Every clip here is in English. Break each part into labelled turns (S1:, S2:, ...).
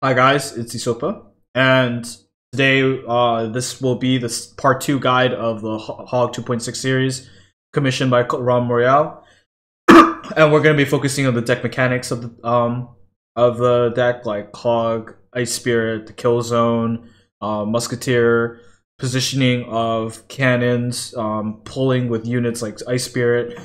S1: Hi guys, it's EsoPa, and today this will be the part 2 guide of the Hog 2.6 series commissioned by Ron Morial, and we're going to be focusing on the deck mechanics of the deck, like Hog, Ice Spirit, the Kill Zone, Musketeer, positioning of cannons, pulling with units like Ice Spirit,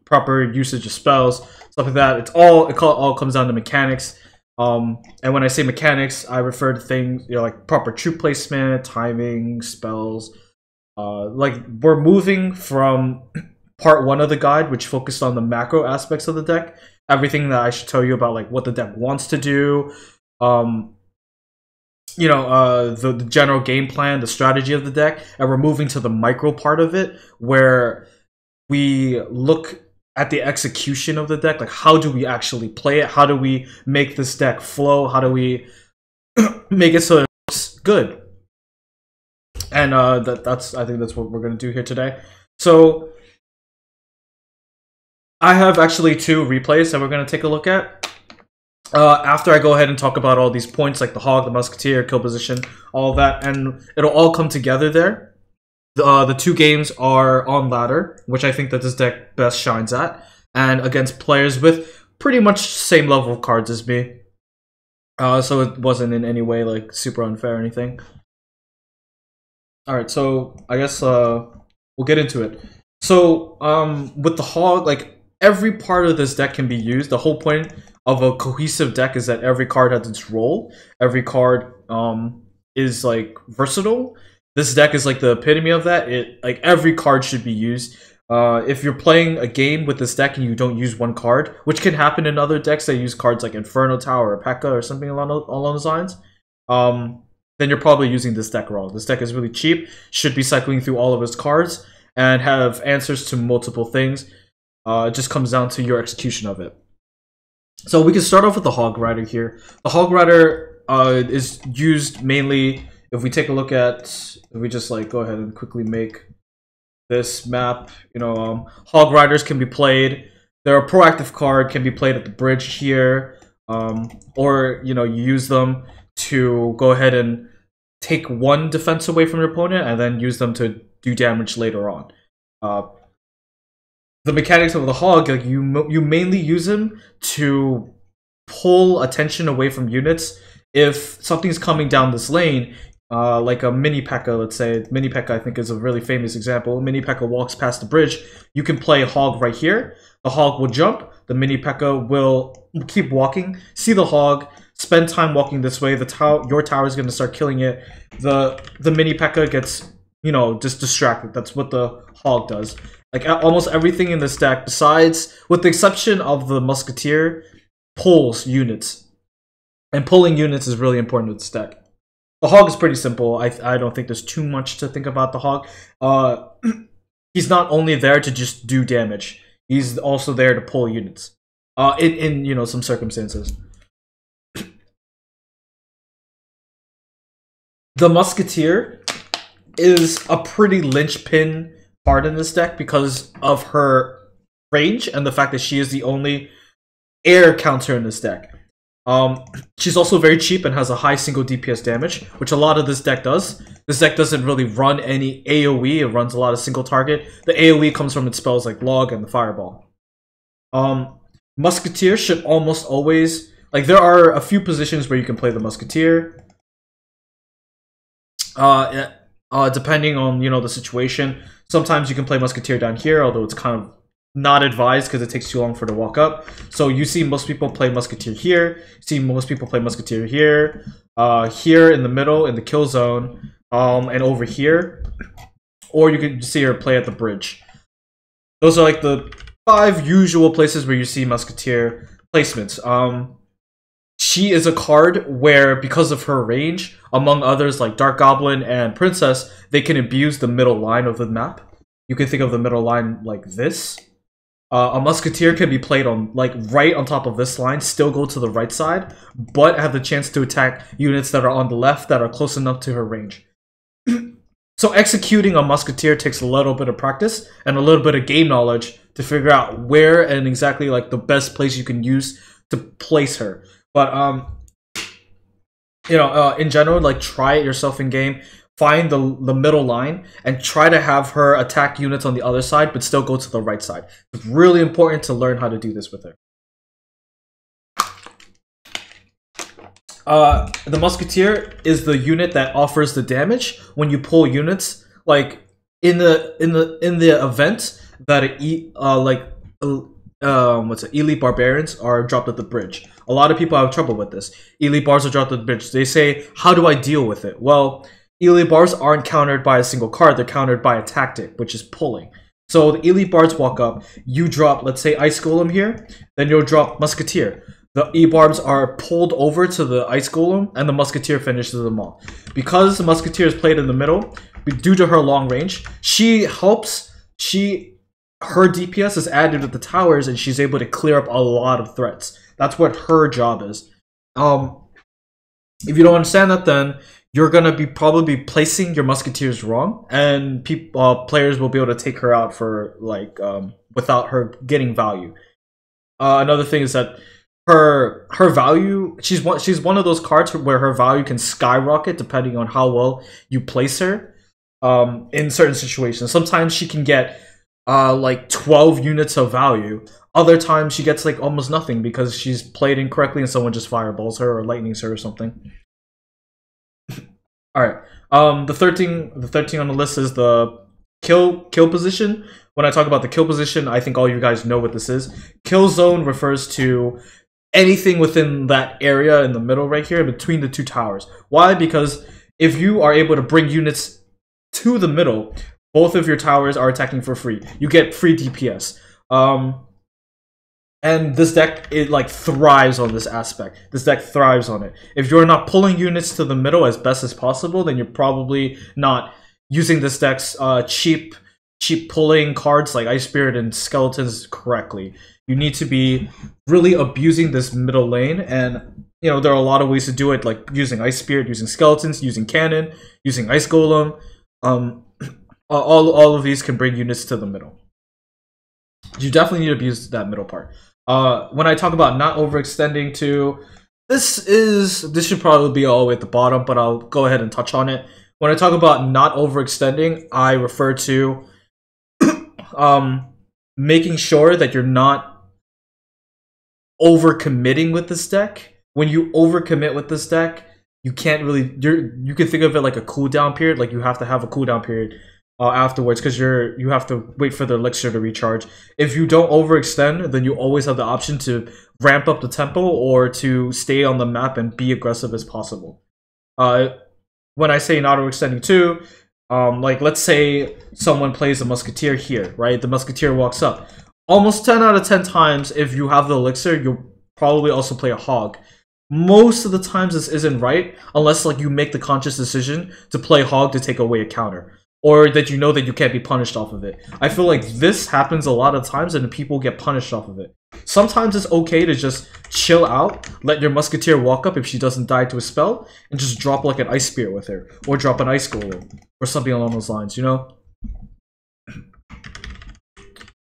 S1: proper usage of spells, stuff like that. It all comes down to mechanics. And when I say mechanics, I refer to things, like proper troop placement, timing, spells. Like, we're moving from part 1 of the guide, which focused on the macro aspects of the deck, everything that I should tell you about, like what the deck wants to do, the general game plan, the strategy of the deck, and we're moving to the micro part of it, where we look at the execution of the deck. Like, how do we actually play it? How do we make this deck flow? How do we make it so it looks good? And I think that's what we're gonna do here today. So I have actually 2 replays that we're gonna take a look at. After I go ahead and talk about all these points, like the Hog, the Musketeer, kill position, all of that, and it'll all come together there. The 2 games are on ladder, which I think that this deck best shines at, and against players with pretty much same level of cards as me. So it wasn't in any way like super unfair or anything. Alright, so I guess we'll get into it. So with the Hog, like, every part of this deck can be used. The whole point of a cohesive deck is that every card has its role. Every card is like versatile. This deck is like the epitome of that. Like, every card should be used. If you're playing a game with this deck and you don't use one card, which can happen in other decks that use cards like Inferno Tower or P.E.K.K.A. or something along those lines, then you're probably using this deck wrong. This deck is really cheap, should be cycling through all of its cards, and have answers to multiple things. It just comes down to your execution of it. So we can start off with the Hog Rider here. The Hog Rider is used mainly, if we take a look at, if we just like go ahead and quickly make this map, Hog Riders can be played. They're a proactive card, can be played at the bridge here, or you use them to go ahead and take 1 defense away from your opponent and then use them to do damage later on. The mechanics of the Hog, like, you mainly use him to pull attention away from units. If something's coming down this lane, like a mini P.E.K.K.A, let's say. Mini P.E.K.K.A, I think, is a really famous example. Mini P.E.K.K.A walks past the bridge. You can play Hog right here. The Hog will jump. The mini P.E.K.K.A will keep walking. See the Hog. Spend time walking this way. Your tower is going to start killing it. The mini P.E.K.K.A gets, just distracted. That's what the Hog does. Like, almost everything in this deck, besides, with the exception of the Musketeer, pulls units. And pulling units is really important with this deck. The Hog is pretty simple. I don't think there's too much to think about the Hog. He's not only there to just do damage. He's also there to pull units. In some circumstances. The Musketeer is a pretty linchpin card in this deck because of her range and the fact that she is the only air counter in this deck. She's also very cheap and has a high single DPS damage, which a lot of this deck does. This deck doesn't really run any AoE, it runs a lot of single target. The AoE comes from its spells like Log and the Fireball. Musketeer should almost always, like, there are a few positions where you can play the Musketeer. Depending on, the situation. Sometimes you can play Musketeer down here, although it's kind of not advised because it takes too long for it to walk up. So you see most people play Musketeer here. You see most people play Musketeer here. Here in the middle, in the kill zone, and over here. Or you can see her play at the bridge. Those are like the 5 usual places where you see Musketeer placements. She is a card where, because of her range, among others like Dark Goblin and Princess, they can abuse the middle line of the map. You can think of the middle line like this. A Musketeer can be played on, like, right on top of this line, still go to the right side, but have the chance to attack units that are on the left that are close enough to her range. So executing a Musketeer takes a little bit of practice and a little bit of game knowledge to figure out where and exactly, like, the best place you can use to place her. But you know, in general, like try it yourself in game. Find the middle line and try to have her attack units on the other side, but still go to the right side. It's really important to learn how to do this with her. The Musketeer is the unit that offers the damage when you pull units. Like in the event that elite barbarians are dropped at the bridge. A lot of people have trouble with this. Elite bars are dropped at the bridge. They say, how do I deal with it? Well, elite bars aren't countered by a single card. They're countered by a tactic, which is pulling. So the elite bars walk up. You drop, let's say, Ice Golem here. Then you'll drop Musketeer. The E-Barbs are pulled over to the Ice Golem, and the Musketeer finishes them all. Because the Musketeer is played in the middle, due to her long range, she helps. Her DPS is added with the towers, and she's able to clear up a lot of threats. That's what her job is. If you don't understand that, then you're gonna be probably placing your Musketeers wrong, and players will be able to take her out for like without her getting value. Another thing is that her value, she's one of those cards where her value can skyrocket depending on how well you place her in certain situations. Sometimes she can get like 12 units of value. Other times she gets like almost nothing because she's played incorrectly and someone just fireballs her or lightnings her or something. Alright. The third thing on the list is the kill position. When I talk about the kill position, I think all you guys know what this is. Kill zone refers to anything within that area in the middle right here between the two towers. Why? Because if you are able to bring units to the middle, both of your towers are attacking for free. You get free DPS. And this deck, it like thrives on this aspect. This deck thrives on it. If you're not pulling units to the middle as best as possible, then you're probably not using this deck's cheap pulling cards like Ice Spirit and Skeletons correctly. You need to be really abusing this middle lane, and you know there are a lot of ways to do it, like using Ice Spirit, using Skeletons, using Cannon, using Ice Golem. All of these can bring units to the middle. You definitely need to abuse that middle part. When I talk about not overextending too, this should probably be all the way at the bottom, but I'll go ahead and touch on it. When I talk about not overextending, I refer to making sure that you're not overcommitting with this deck. When you overcommit with this deck, you can't really. You can think of it like a cooldown period. Like you have to have a cooldown period afterwards because you have to wait for the elixir to recharge. If you don't overextend, then you always have the option to ramp up the tempo or to stay on the map and be aggressive as possible. When I say not overextending too, like let's say someone plays a Musketeer here, right? The Musketeer walks up. Almost 10 out of 10 times, if you have the elixir, you'll probably also play a hog. Most of the times this isn't right, unless like you make the conscious decision to play hog to take away a counter. Or that you know that you can't be punished off of it. I feel like this happens a lot of times and people get punished off of it. Sometimes it's okay to just chill out, let your Musketeer walk up if she doesn't die to a spell, and just drop like an Ice Spear with her. Or drop an Ice Golem. Or something along those lines, you know?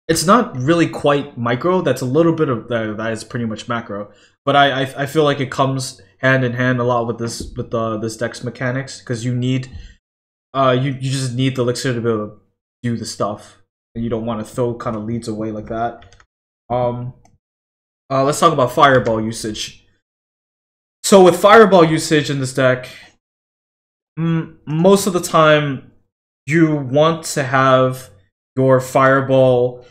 S1: It's not really quite micro, that's a little bit of that is pretty much macro. But I feel like it comes hand in hand a lot with this deck's mechanics, because you need you just need the elixir to be able to do the stuff, and you don't want to throw kind of leads away like that. Let's talk about fireball usage. So with fireball usage in this deck, most of the time you want to have your fireball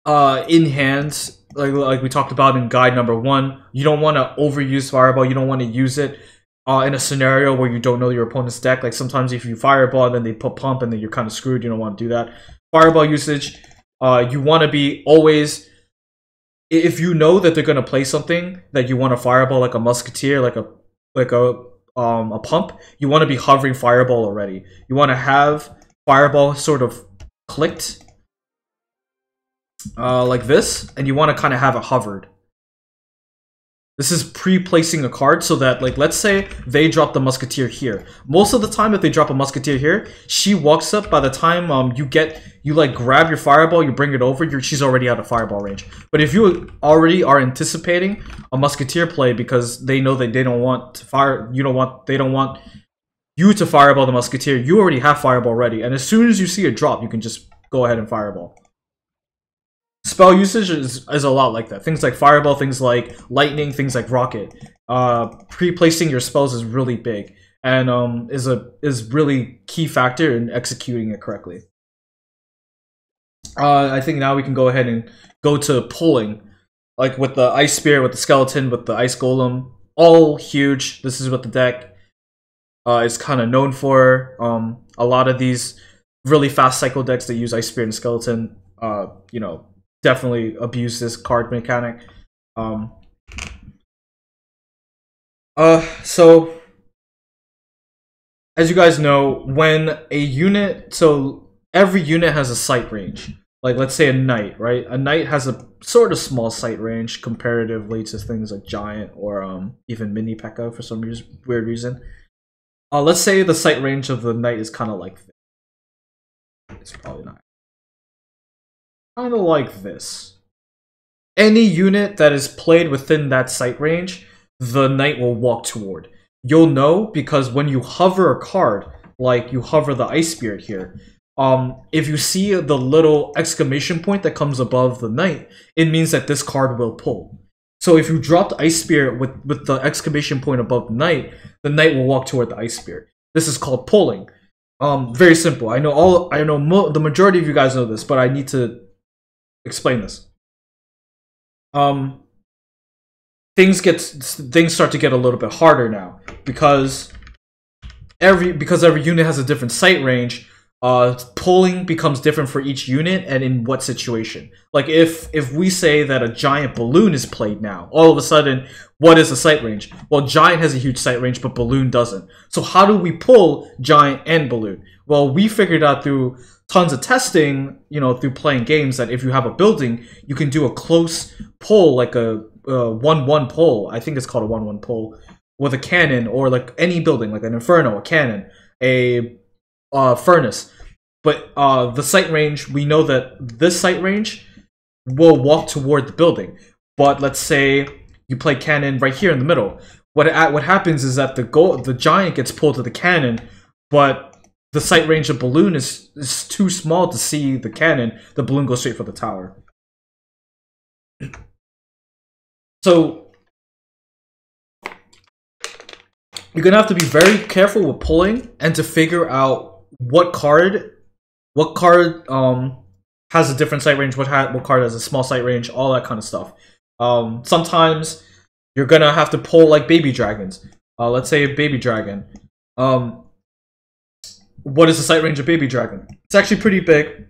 S1: in hand, like we talked about in guide number 1. You don't want to overuse fireball. You don't want to use it in a scenario where you don't know your opponent's deck. Like sometimes if you fireball and then they put pump and then you're kind of screwed. You don't want to do that. Fireball usage, you want to be always, if you know that they're going to play something that you want to fireball, like a Musketeer, like a pump, you want to be hovering fireball already. You want to have fireball sort of clicked like this, and you want to kind of have it hovered. This is pre-placing a card so that, like, let's say they drop the Musketeer here. Most of the time, if they drop a Musketeer here, she walks up. By the time you like grab your Fireball, you bring it over, she's already out of Fireball range. But if you already are anticipating a Musketeer play because they know that they don't want to fire, they don't want you to Fireball the Musketeer, you already have Fireball ready. And as soon as you see it drop, you can just go ahead and Fireball. Spell usage is a lot like that. Things like Fireball, things like Lightning, things like Rocket. Pre-placing your spells is really big and is really key factor in executing it correctly. I think now we can go ahead and go to pulling, like with the Ice Spear, with the Skeleton, with the Ice Golem. All huge. This is what the deck is kind of known for. A lot of these really fast cycle decks that use Ice Spear and Skeleton, you know, definitely abuse this card mechanic. So as you guys know, when a unit, so every unit has a sight range. Like let's say a knight, right? A knight has a sort of small sight range comparatively to things like giant or even mini P.E.K.K.A for some weird reason. Let's say the sight range of the knight is kind of like this. It's probably not. Kind of like this. Any unit that is played within that sight range, the knight will walk toward. You'll know because when you hover a card, like you hover the Ice Spirit here, if you see the little exclamation point that comes above the knight, it means that this card will pull. So if you drop the Ice Spirit with the exclamation point above the knight will walk toward the Ice Spirit. This is called pulling. Very simple. I know the majority of you guys know this, but I need to explain this. Things start to get a little bit harder now because every unit has a different sight range. Pulling becomes different for each unit and in what situation. Like if we say that a giant balloon is played now, all of a sudden, what is the sight range? Well, giant has a huge sight range, but balloon doesn't. So how do we pull giant and balloon? Well, we figured out through tons of testing, you know, through playing games, that if you have a building, you can do a close pull, like a 1-1 pull. I think it's called a 1-1 pull with a cannon, or like any building, like an inferno, a cannon, a furnace. But the sight range, we know that this sight range will walk toward the building. But let's say you play cannon right here in the middle. What happens is that the giant gets pulled to the cannon, but the sight range of balloon is too small to see the cannon. The balloon goes straight for the tower. So you're gonna have to be very careful with pulling and to figure out what card has a different sight range, what card has a small sight range, all that kind of stuff. Sometimes you're gonna have to pull like baby dragons. Let's say a baby dragon. What is the sight range of baby dragon? It's actually pretty big,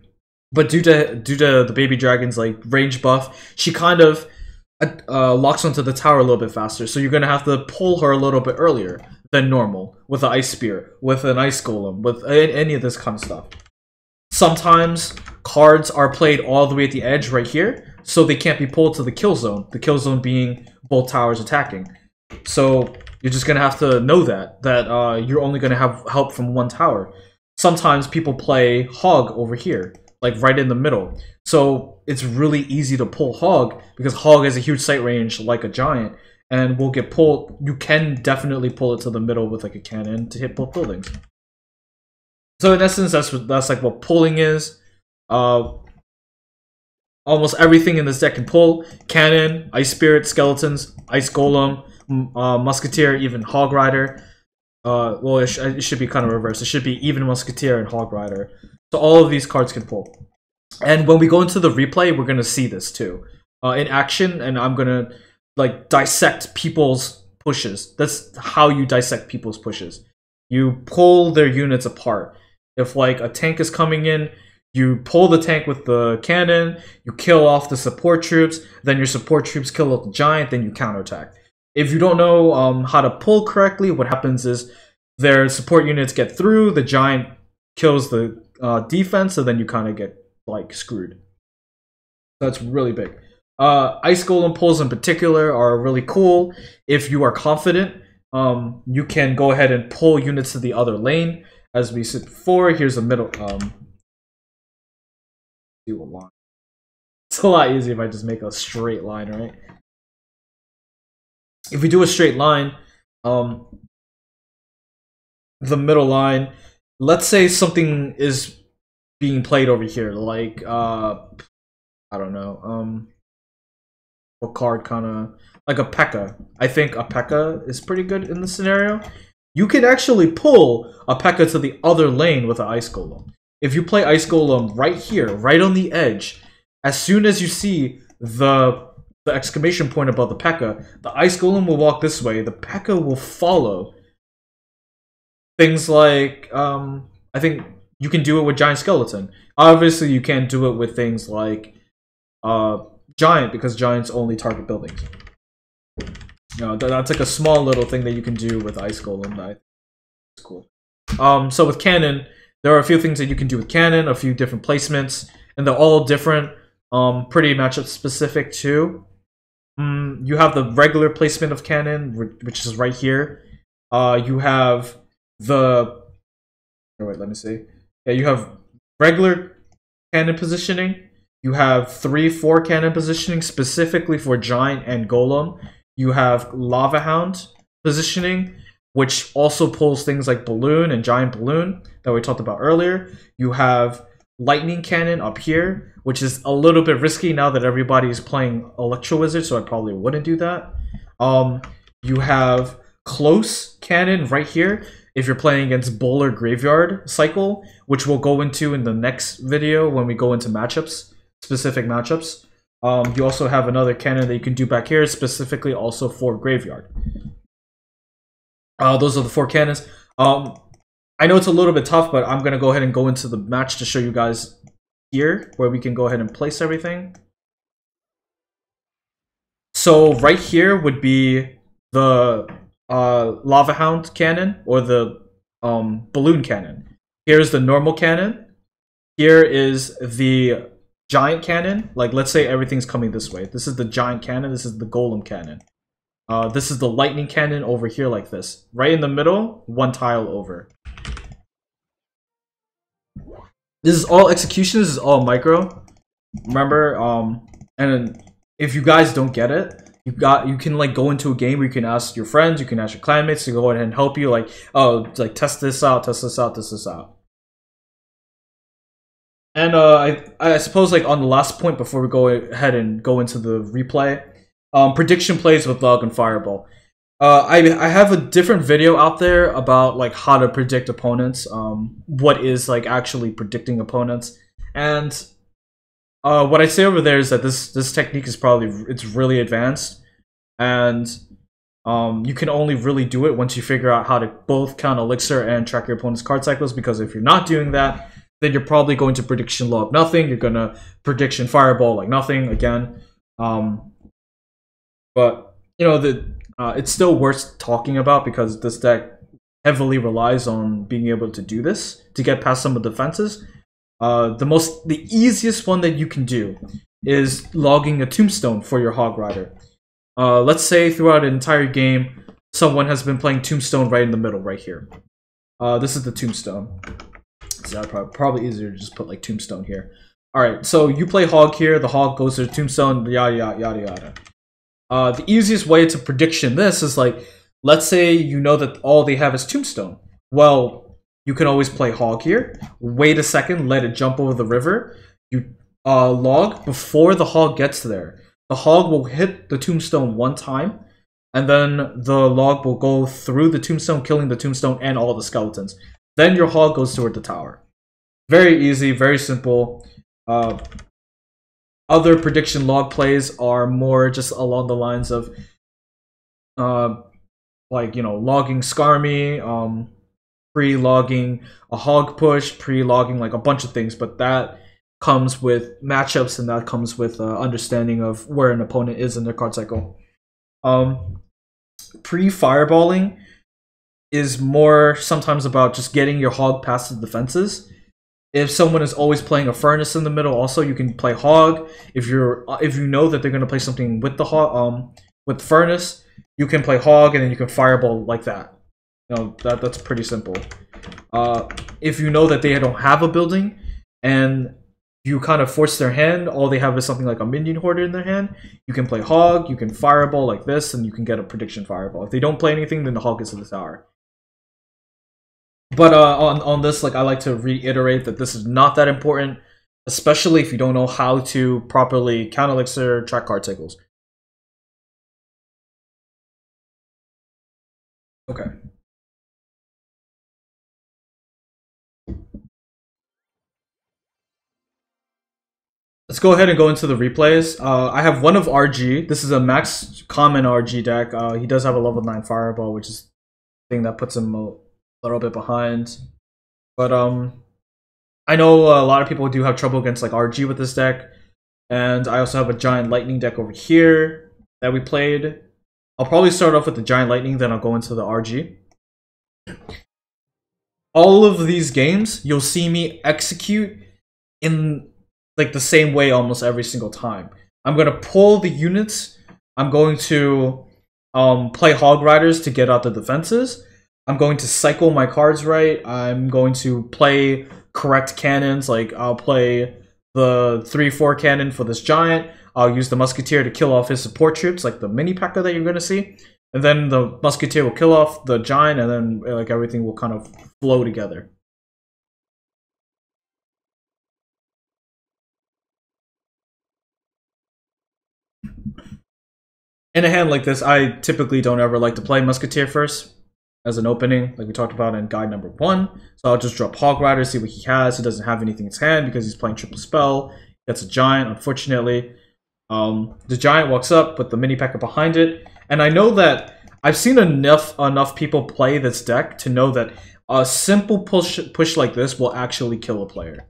S1: but due to the baby dragon's like range buff, she kind of locks onto the tower a little bit faster. So you're gonna have to pull her a little bit earlier than normal with an Ice Spear, with an Ice Golem, with any of this kind of stuff. Sometimes cards are played all the way at the edge right here, so they can't be pulled to the kill zone. The kill zone being both towers attacking. So you're just gonna have to know that you're only gonna have help from one tower. Sometimes people play Hog over here, like right in the middle. So it's really easy to pull Hog because Hog has a huge sight range like a giant, and will get pulled. You can definitely pull it to the middle with like a cannon to hit both buildings. So in essence, that's like what pulling is. Almost everything in this deck can pull: cannon, Ice Spirit, skeletons, Ice Golem, Musketeer, even Hog Rider. Well, it should be kind of reversed. It should be even Musketeer and Hog Rider. So all of these cards can pull. And when we go into the replay, we're gonna see this too in action, and I'm gonna like dissect people's pushes. That's how you dissect people's pushes. You pull their units apart. If like a tank is coming in, you pull the tank with the cannon, you kill off the support troops, then your support troops kill off the giant, then you counterattack. If you don't know how to pull correctly, what happens is their support units get through, the giant kills the defense, so then you kind of get like screwed. That's really big. Ice Golem pulls in particular are really cool. If you are confident, you can go ahead and pull units to the other lane. As we said before, here's a middle. Do a line. It's a lot easier if I just make a straight line, right? If we do a straight line, the middle line, let's say something is being played over here, like I don't know, what card kind of like a P.E.K.K.A. I think a P.E.K.K.A. is pretty good in this scenario. You can actually pull a P.E.K.K.A. to the other lane with an Ice Golem. If you play Ice Golem right here, right on the edge, as soon as you see the exclamation point above the P.E.K.K.A., the Ice Golem will walk this way. The P.E.K.K.A. will follow. Things like, I think you can do it with Giant Skeleton. Obviously, you can't do it with things like Giant, because Giants only target buildings. That's like a small little thing that you can do with Ice Golem that I think is cool. So with Cannon, there are a few things that you can do with Cannon, a few different placements, and they're all different, pretty matchup specific too. You have the regular placement of Cannon, which is right here. You have the... Oh, wait, let me see. Yeah, you have regular Cannon positioning. You have 3-4 cannon positioning specifically for Giant and Golem. You have Lava Hound positioning, which also pulls things like Balloon and Giant Balloon that we talked about earlier. You have Lightning Cannon up here, which is a little bit risky now that everybody is playing Electro Wizard, so I probably wouldn't do that. You have Close Cannon right here if you're playing against Bowler Graveyard Cycle, which we'll go into in the next video when we go into matchups. Specific matchups. You also have another cannon that you can do back here, specifically also for Graveyard. Those are the 4 cannons. I know it's a little bit tough, but I'm going to go ahead and go into the match to show you guys here, where we can go ahead and place everything. So right here would be the Lava Hound cannon, or the Balloon cannon. Here's the normal cannon. Here is the Giant cannon. Like, let's say everything's coming this way. This is the Giant cannon. This is the Golem cannon. This is the Lightning cannon over here, like this. Right in the middle, 1 tile over. This is all execution. This is all micro. Remember, and if you guys don't get it, you can like go into a game where you can ask your friends, you can ask your clanmates to go ahead and help you. Like, oh, like test this out, test this out, test this out. And I suppose, like, on the last point before we go ahead and go into the replay, prediction plays with Log and Fireball. I have a different video out there about like how to predict opponents, what is like actually predicting opponents, and what I say over there is that this technique is it's really advanced, and you can only really do it once you figure out how to both count Elixir and track your opponent's card cycles, because if you're not doing that, then you're probably going to prediction log nothing. You're gonna prediction fireball like nothing again. But you know, it's still worth talking about because this deck heavily relies on being able to do this to get past some of the defenses. The easiest one that you can do is logging a Tombstone for your Hog Rider. Let's say throughout an entire game, someone has been playing Tombstone right in the middle, right here. This is the Tombstone. So probably easier to just put like Tombstone here. Alright, so you play Hog here, the Hog goes to the Tombstone, yada yada yada yada. The easiest way to prediction this is like, let's say you know that all they have is Tombstone. Well, you can always play Hog here, wait a second, let it jump over the river, you log before the Hog gets there. The Hog will hit the Tombstone 1 time, and then the log will go through the Tombstone, killing the Tombstone and all the skeletons. Then your Hog goes toward the tower. Very easy, very simple. Other prediction log plays are more just along the lines of, like, you know, logging Skarmy, pre-logging a Hog push, pre-logging like a bunch of things, but that comes with matchups and that comes with understanding of where an opponent is in their card cycle. Pre-fireballing is more sometimes about just getting your Hog past the defenses. If someone is always playing a furnace in the middle, also you can play hog. If you know that they're gonna play something with the hog, with furnace, you can play hog and then you can fireball like that. You know, that's pretty simple. If you know that they don't have a building and you kind of force their hand, all they have is something like a minion hoarder in their hand, you can play hog, you can fireball like this, and you can get a prediction fireball. If they don't play anything, then the hog gets to the tower. But on this, like, I like to reiterate that this is not that important, especially if you don't know how to properly count elixir, track card cycles. Okay. Let's go ahead and go into the replays. I have one of RG. This is a max common RG deck. He does have a level 9 fireball, which is the thing that puts him a little bit behind. But I know a lot of people do have trouble against like RG with this deck. And I also have a giant lightning deck over here that we played. I'll probably start off with the giant lightning, then I'll go into the RG. All of these games, you'll see me execute in like the same way almost every single time. I'm gonna pull the units. I'm going to play Hog Riders to get out the defenses. I'm going to cycle my cards right. I'm going to play correct cannons. Like I'll play the 3/4 cannon for this giant. I'll use the Musketeer to kill off his support troops, like the mini P.E.K.K.A that you're gonna see. And then the Musketeer will kill off the giant, and then like everything will kind of flow together. In a hand like this, I typically don't ever like to play Musketeer first as an opening, like we talked about in guide number 1. So I'll just drop Hog Rider, see what he has. He doesn't have anything in his hand because he's playing triple spell. That's a giant, unfortunately. The giant walks up with the mini P.E.K.K.A behind it, and I know that I've seen enough people play this deck to know that a simple push like this will actually kill a player.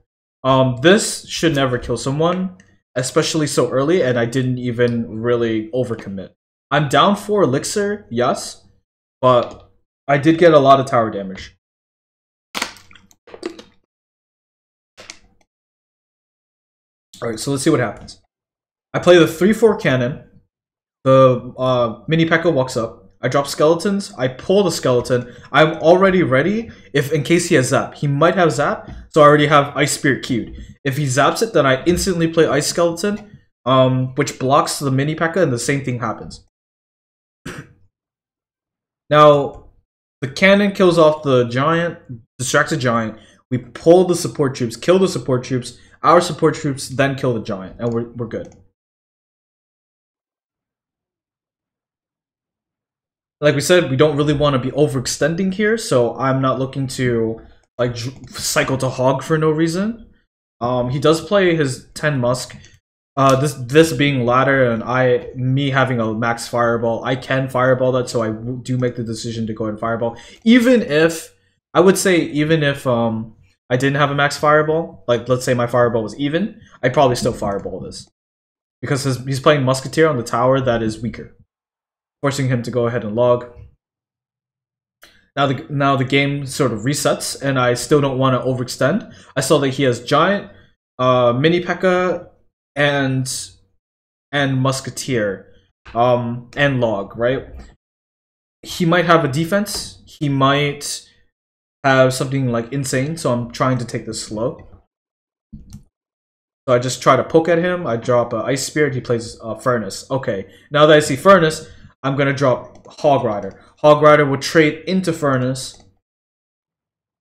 S1: This should never kill someone, especially so early, and I didn't even really overcommit. I'm down 4 elixir, yes, but I did get a lot of tower damage. Alright, so let's see what happens. I play the 3/4 cannon. The mini P.E.K.K.A walks up. I drop skeletons. I pull the skeleton. I'm already ready if in case he has zap. He might have zap, so I already have Ice Spirit queued. If he zaps it, then I instantly play Ice Skeleton, which blocks the mini P.E.K.K.A, and the same thing happens. Now, the cannon kills off the giant, distracts the giant. We pull the support troops, kill the support troops. Our support troops then kill the giant, and we're good. Like we said, we don't really want to be overextending here, so I'm not looking to like cycle to hog for no reason. He does play his 10 Musk. This being ladder and me having a max fireball, I can fireball that, so I do make the decision to go ahead and fireball. Even if I didn't have a max fireball, like let's say my fireball was even, I'd probably still fireball this because he's playing Musketeer on the tower that is weaker, forcing him to go ahead and log. Now the game sort of resets, and I still don't want to overextend. I saw that he has giant, mini P.E.K.K.A, and Musketeer, and log, right? He might have a defense. He might have something like insane, so I'm trying to take this slow. So I just try to poke at him. I drop Ice Spirit. He plays Furnace. Okay, now that I see Furnace, I'm gonna drop Hog Rider. Hog Rider will trade into Furnace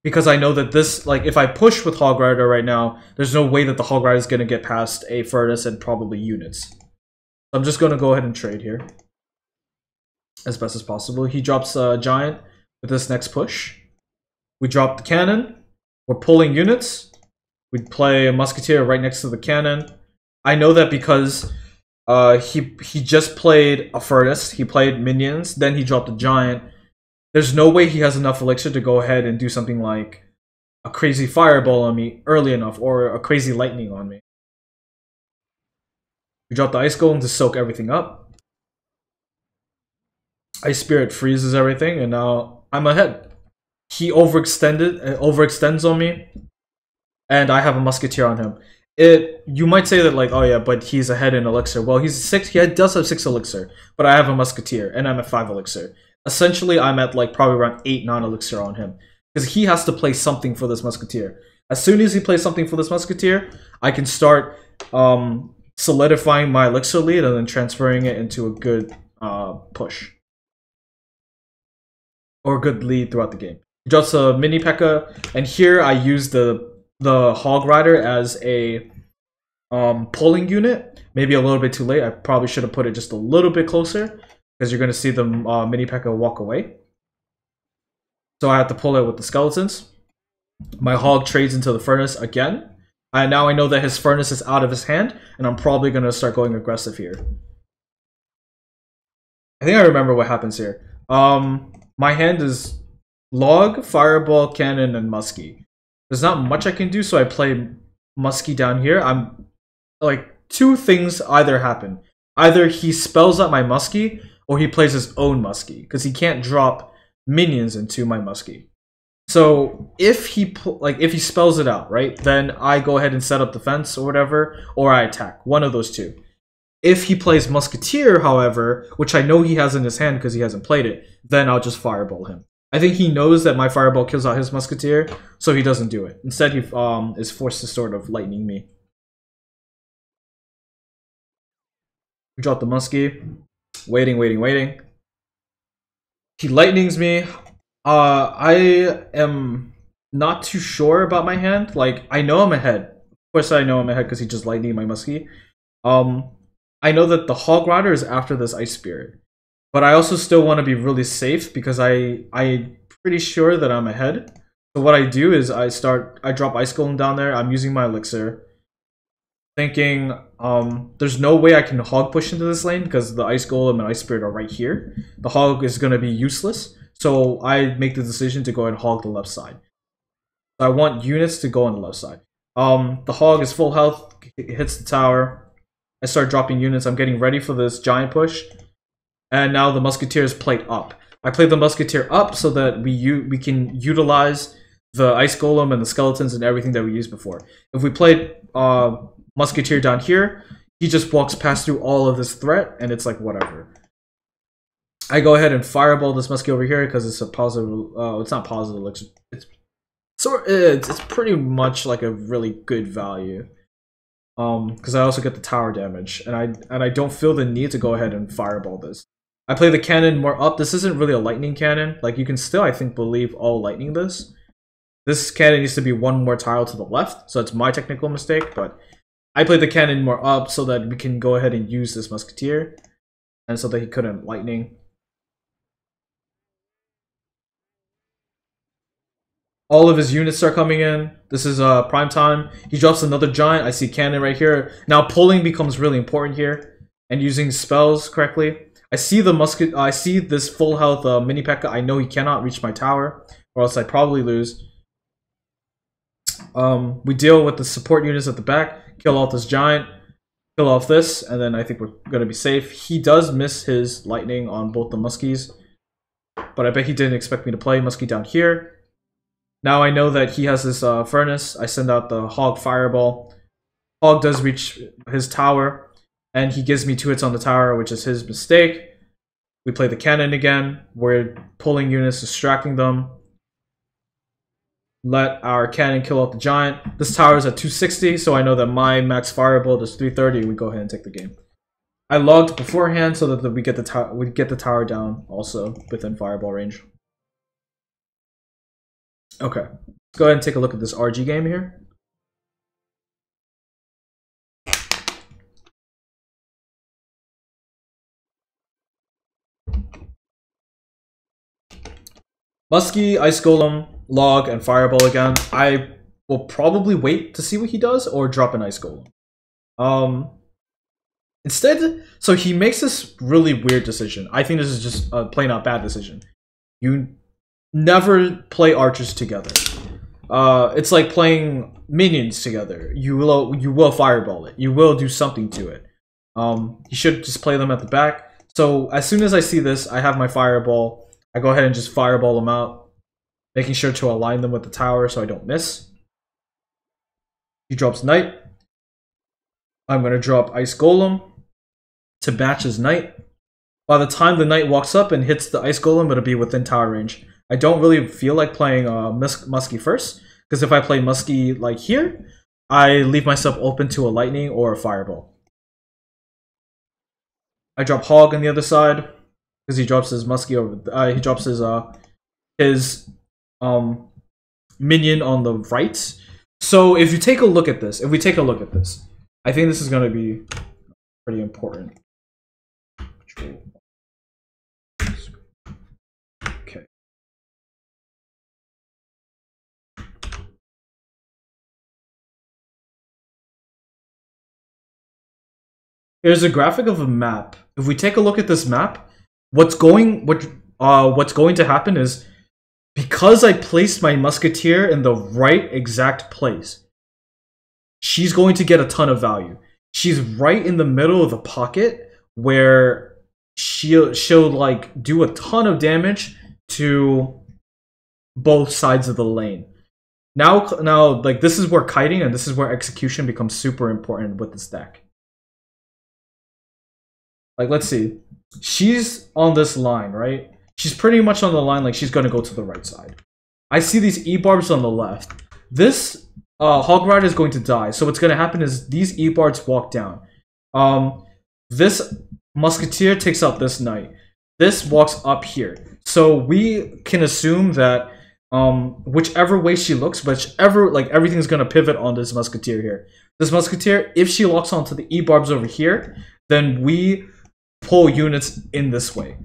S1: because I know that this, like, if I push with Hog Rider right now, there's no way that the Hog Rider is gonna get past a Furnace and probably units. So I'm just gonna go ahead and trade here as best as possible. He drops a Giant with this next push. We drop the cannon. We're pulling units. We play a Musketeer right next to the cannon. I know that because he just played a Furnace. He played minions. Then he dropped a Giant. There's no way he has enough elixir to go ahead and do something like a crazy fireball on me early enough, or a crazy lightning on me. We drop the Ice Golem to soak everything up. Ice Spirit freezes everything, and now I'm ahead. He overextends on me. and I have a Musketeer on him. You might say that like, oh yeah, but he's ahead in elixir. Well, he's 6. He does have 6 elixir, but I have a Musketeer, and I'm at 5 elixir. Essentially, I'm at like probably around 8, 9 elixir on him because he has to play something for this Musketeer. As soon as he plays something for this Musketeer, I can start solidifying my elixir lead and then transferring it into a good push or a good lead throughout the game. Just a mini P.E.K.K.A, and here I use the Hog Rider as a pulling unit. Maybe a little bit too late. I probably should have put it just a little bit closer because you're going to see the mini P.E.K.K.A walk away. So I have to pull it with the skeletons. My Hog trades into the furnace again. Now I know that his furnace is out of his hand, and I'm probably going to start going aggressive here. I think I remember what happens here. My hand is Log, Fireball, Cannon, and Muskie. There's not much I can do, so I play Muskie down here. I'm like, 2 things either happen. Either he spells out my Muskie, or he plays his own Muskie, because he can't drop minions into my Muskie. So if he spells it out, right, then I go ahead and set up defense or whatever, or I attack. One of those 2. If he plays Musketeer, however, which I know he has in his hand because he hasn't played it, then I'll just Fireball him. I think he knows that my Fireball kills out his Musketeer, so he doesn't do it. Instead, he is forced to sort of lightning me. Drop the Muskie. Waiting. He lightnings me. I am not too sure about my hand. Like, I know I'm ahead. Of course I know I'm ahead because he just lightning my Muskie. I know that the Hog Rider is after this Ice Spirit. But I also still want to be really safe because I'm pretty sure that I'm ahead. So what I do is I drop Ice Golem down there. I'm using my elixir. Thinking, there's no way I can Hog push into this lane because the Ice Golem and Ice Spirit are right here. The Hog is going to be useless. So I make the decision to go and Hog the left side. So I want units to go on the left side. The Hog is full health, hits the tower. I start dropping units. I'm getting ready for this giant push. And now the Musketeer is played up. I played the Musketeer up so that we can utilize the Ice Golem and the skeletons and everything that we used before. If we played Musketeer down here, he just walks past through all of this threat, and it's like whatever. I go ahead and Fireball this Muskie over here because it's a positive. It's not positive. It's pretty much like a really good value. Because I also get the tower damage, and I don't feel the need to go ahead and Fireball this. I play the cannon more up. This isn't really a lightning cannon. Like, you can still, I think, believe all lightning this. This cannon needs to be 1 more tile to the left, so it's my technical mistake, but I played the cannon more up so that we can go ahead and use this Musketeer, and so that he couldn't lightning. All of his units start coming in. This is prime time. He drops another giant. I see cannon right here. Now pulling becomes really important here, and using spells correctly. I see the musket. I see this full health mini P.E.K.K.A. I know he cannot reach my tower, or else I probably lose. We deal with the support units at the back. Kill off this giant. Kill off this, and then I think we're gonna be safe. He does miss his lightning on both the muskies, but I bet he didn't expect me to play muskie down here. Now I know that he has this furnace. I send out the Hog Fireball. Hog does reach his tower, and he gives me 2 hits on the tower, which is his mistake. We play the cannon again. We're pulling units, distracting them. Let our cannon kill off the giant. This tower is at 260, so I know that my max Fireball does 330. We go ahead and take the game. I logged beforehand so that we get the tower down also within Fireball range. Okay, let's go ahead and take a look at this RG game here. Muskie, Ice Golem, Log, and Fireball again. I will probably wait to see what he does or drop an Ice Golem. Instead, so he makes this really weird decision. I think this is just a plain out bad decision. You never play archers together. It's like playing minions together. You will Fireball it. You will do something to it. You should just play them at the back. So as soon as I see this, I have my Fireball. I go ahead and just Fireball them out, making sure to align them with the tower so I don't miss. He drops Knight. I'm going to drop Ice Golem to match his Knight. By the time the Knight walks up and hits the Ice Golem, it'll be within tower range. I don't really feel like playing Muskie first, because if I play Muskie like here, I leave myself open to a Lightning or a Fireball. I drop Hog on the other side because he drops his Muskie over. He drops his minion on the right. So if you take a look at this, I think this is going to be pretty important. Okay. Here's a graphic of a map. If we take a look at this map, what's going to happen is, because I placed my Musketeer in the right exact place, she's going to get a ton of value. She's right in the middle of the pocket where she'll like do a ton of damage to both sides of the lane. Now like this is where kiting and this is where execution becomes super important with this deck. Like, let's see. She's on this line, right? She's pretty much on the line, like she's gonna go to the right side. I see these E-barbs on the left. This Hog Rider is going to die. So what's gonna happen is these E-barbs walk down. This Musketeer takes out this Knight. This walks up here. So we can assume that whichever way she looks, whichever, like, everything's gonna pivot on this Musketeer here. This Musketeer, if she locks onto the E-barbs over here, then we pull units in this way.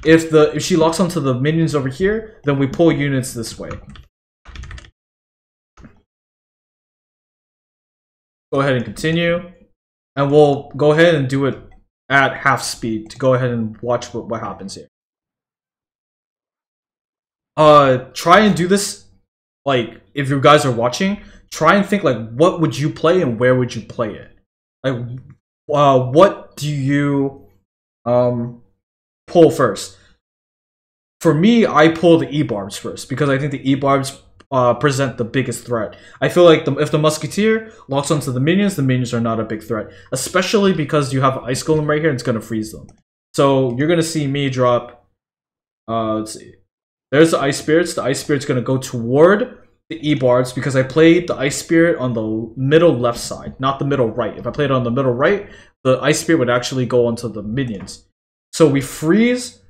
S1: If she locks onto the minions over here, then we pull units this way. Go ahead and continue. And we'll go ahead and do it at half speed to go ahead and watch what happens here. Try and do this, like, if you guys are watching, try and think, like, what would you play and where would you play it? Like, what do you pull first? For me, I pull the E-barbs first because I think the E-barbs present the biggest threat. I feel like if the Musketeer locks onto the minions are not a big threat, especially because you have Ice Golem right here and it's going to freeze them. So you're going to see me drop, let's see, there's the Ice Spirits. The Ice Spirit's going to go toward the E-barbs because I played the Ice Spirit on the middle left side, not the middle right. If I played it on the middle right, the Ice Spirit would actually go onto the minions. So we freeze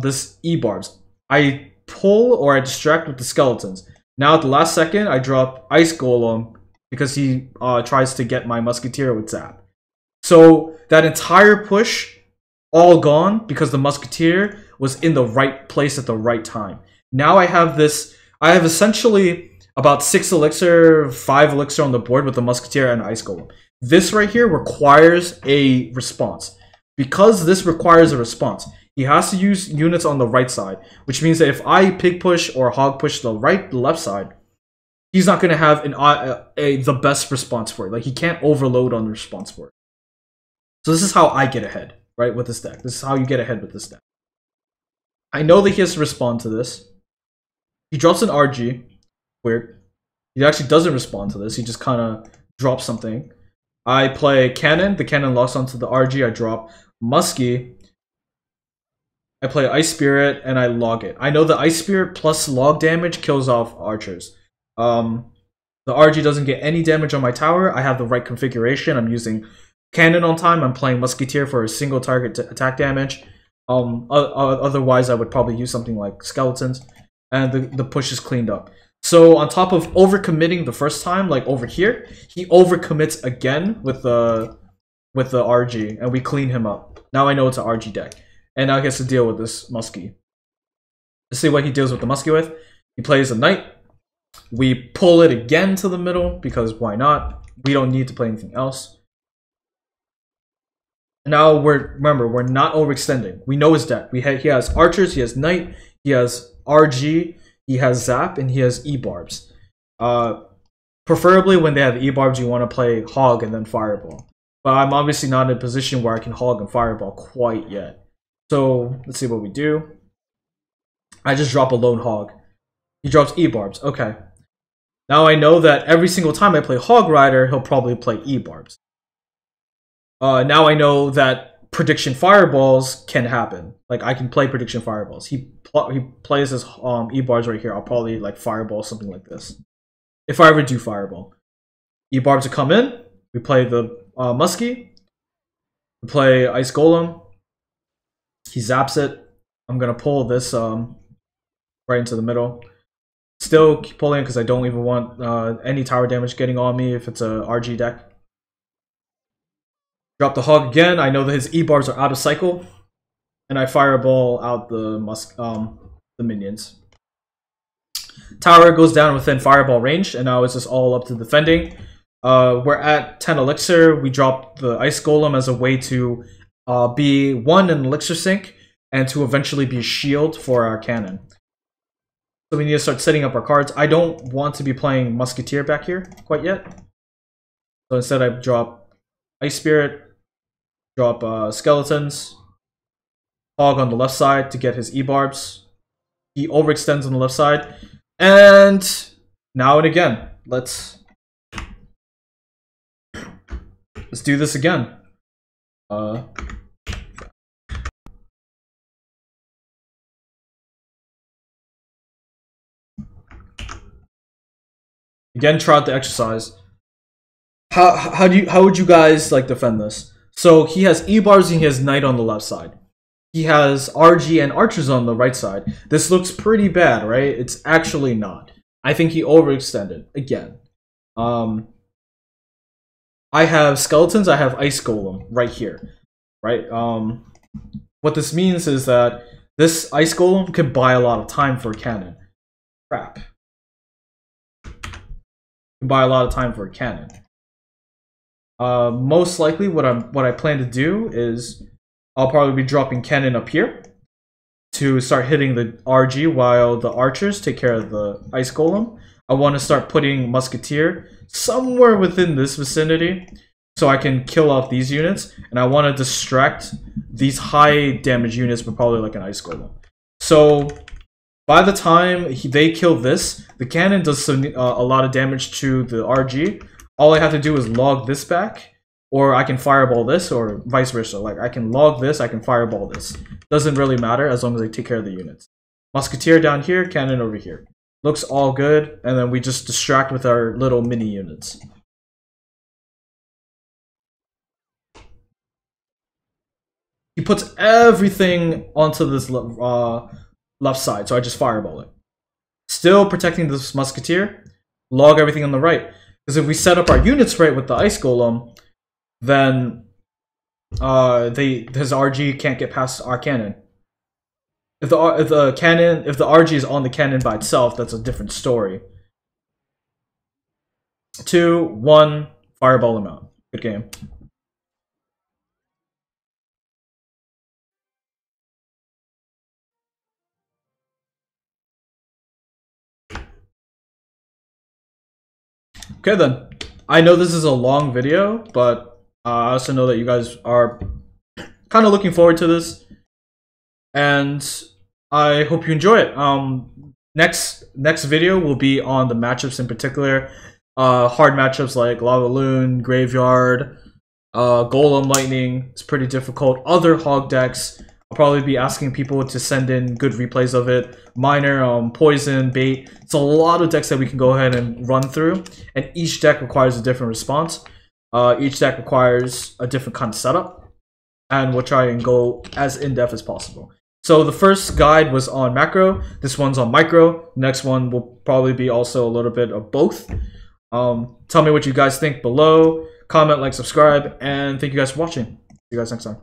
S1: this E-barbs. I pull or I distract with the skeletons. Now at the last second, I drop Ice Golem because he tries to get my Musketeer with Zap. So that entire push, all gone because the Musketeer was in the right place at the right time. Now I have this, I have essentially about 6 elixir, 5 elixir on the board with the Musketeer and Ice Golem. This right here requires a response. Because this requires a response, he has to use units on the right side, which means that if I pig push or hog push the left side, he's not going to have the best response for it. Like, he can't overload on the response for it. So this is how I get ahead, right, with this deck. This is how you get ahead with this deck. I know that he has to respond to this. He drops an RG. Weird. He actually doesn't respond to this. He just kind of drops something. I play Cannon. The Cannon locks onto the RG. I drop Muskie. I play Ice Spirit and I log it. I know the Ice Spirit plus log damage kills off archers. The RG doesn't get any damage on my tower. I have the right configuration. I'm using Cannon on time. I'm playing Musketeer for a single target attack damage. Otherwise, I would probably use something like Skeletons. And the push is cleaned up. So on top of overcommitting the first time, like over here, he overcommits again with the RG, and we clean him up. Now I know it's an RG deck. And now he has to deal with this Muskie. Let's see what he deals with the Muskie with. He plays a Knight. We pull it again to the middle, because why not? We don't need to play anything else. Now remember, we're not overextending. We know his deck. He has archers, he has Knight, he has RG, he has Zap, and he has E-barbs. Preferably when they have E-barbs, you want to play Hog and then Fireball. But I'm obviously not in a position where I can Hog and Fireball quite yet. So let's see what we do. I just drop a lone Hog. He drops E-barbs. Okay. Now I know that every single time I play Hog Rider, he'll probably play E-Barbs. Now I know that prediction fireballs can happen. Like, I can play prediction fireballs. He plays his E-Barbs right here. I'll probably like fireball something like this. If I ever do fireball. E-Barbs will come in. We play the Muskie. We play Ice Golem. He zaps it. I'm gonna pull this right into the middle. Still keep pulling because I don't even want any tower damage getting on me if it's a RG deck. Drop the Hog again. I know that his E-Barbs are out of cycle. And I fireball out the minions. Tower goes down within fireball range, and now it's just all up to defending. We're at 10 elixir. We dropped the Ice Golem as a way to be one an elixir sink and to eventually be a shield for our cannon. So we need to start setting up our cards. I don't want to be playing Musketeer back here quite yet. So instead I drop Ice Spirit, drop Skeletons, Hog on the left side to get his E-Barbs. He overextends on the left side. And now and again, let's do this again. Again, try out the exercise. How would you guys like defend this? So he has E-Barbs and he has Knight on the left side. He has RG and Archers on the right side. This looks pretty bad, right? It's actually not. I think he overextended again. I have Skeletons, I have Ice Golem right here, right? What this means is that this Ice Golem could buy a lot of time for a cannon. Crap. Can buy a lot of time for a cannon. Most likely what I plan to do is I'll probably be dropping cannon up here to start hitting the RG while the Archers take care of the Ice Golem. I want to start putting Musketeer somewhere within this vicinity so I can kill off these units, and I want to distract these high damage units with probably like an Ice Golem. So by the time they kill this, the cannon does a lot of damage to the RG. All I have to do is log this back, or I can fireball this, or vice versa. Like, I can log this, I can fireball this. Doesn't really matter as long as I take care of the units. Musketeer down here, cannon over here. Looks all good, and then we just distract with our little mini units. He puts everything onto this left side, so I just fireball it. Still protecting this Musketeer. Log everything on the right. Because if we set up our units right with the Ice Golem, then his RG can't get past our cannon. If the RG is on the cannon by itself, that's a different story. 2, 1, fireball him out. Good game. Okay then. I know this is a long video, but I also know that you guys are kind of looking forward to this, and I hope you enjoy it. Next video will be on the matchups in particular. Hard matchups like Lava Loon, Graveyard, Golem Lightning. It's pretty difficult. Other Hog decks, I'll probably be asking people to send in good replays of it. Miner, Poison, Bait. It's a lot of decks that we can go ahead and run through, and each deck requires a different response. Each deck requires a different kind of setup, and we'll try and go as in-depth as possible. So the first guide was on macro, this one's on micro, next one will probably be also a little bit of both. Tell me what you guys think below, comment, like, subscribe, and thank you guys for watching. See you guys next time.